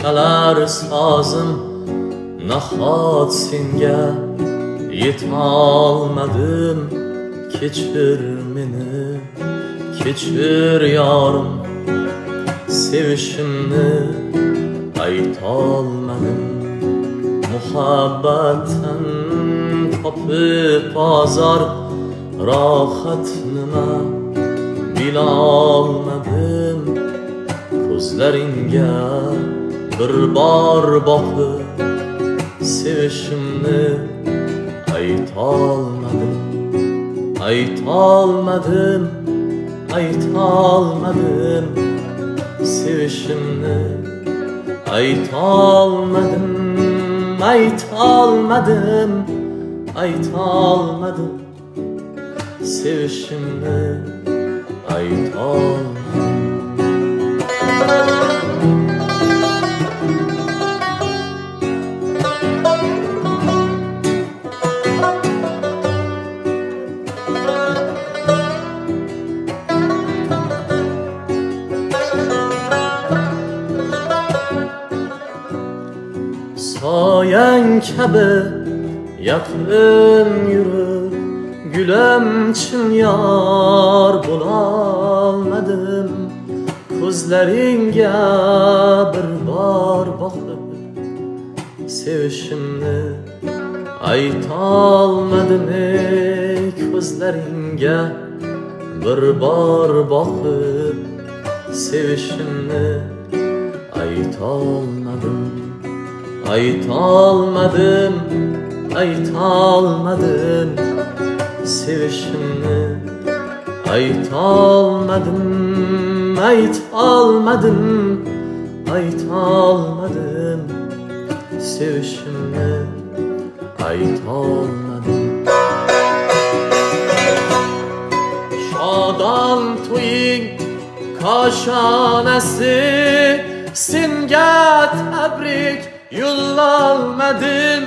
chalar sozim nahot senga yetolmadim. Kechir meni, kechir yorim, sevishimni aytolmadim. Muhabbatdan topib ozor, rohat nima bilolmadim. Ko'zlaringga bir bor boqib, sevishimni aytolmadim. Aytolmadim, aytolmadim, sevishimni aytolmadim. Aytolmadim, aytolmadim, sevishimni aytolmadim. Soyang kabi yaqin yurib, gulim chin yor bo'lolmadim. Ko'zlaringga bir bor boqib, sevishimni aytolmadim. Ko'zlaringga bir bor boqib, sevishimni aytolmadim. Aytolmadim, aytolmadim, sevishimni aytolmadim. Aytolmadim, aytolmadim, sevishimni aytolmadim. Shodon to'ying koshonasi, senga tabrik yo'llolmadim.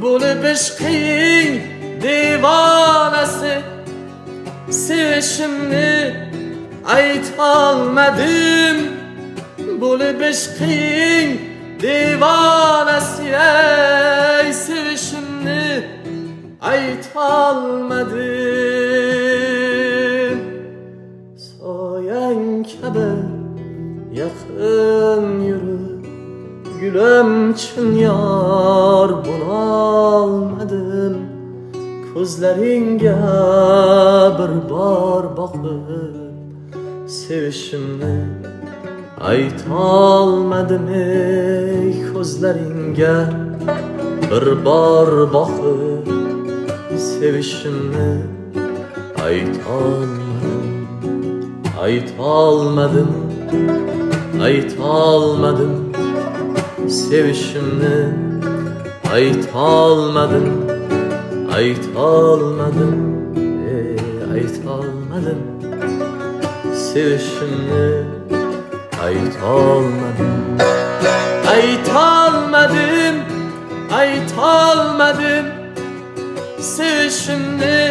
Bo'lib ishqing devonasi, sevishimni aytolmadim. Bo'lib ishqing devonasi, sevishimni aytolmadim. Soyang kabi yaqin yurib, gulim chin yor bo'lolmadim. Ko'zlaringga bir bor boqib, sevishimni aytolmadim. Ko'zlaringga bir bor boqib, sevishimni aytolmadim. Aytolmadim, aytolmadim, sevishimni aytolmadim. Aytolmadim, aytolmadim, sevishimni aytolmadim. Aytolmadim, aytolmadim, sevishimni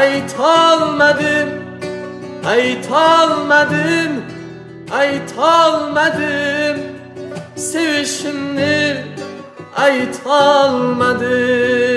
aytolmadim. Aytolmadim, aytolmadim, sevishimni aytolmadim.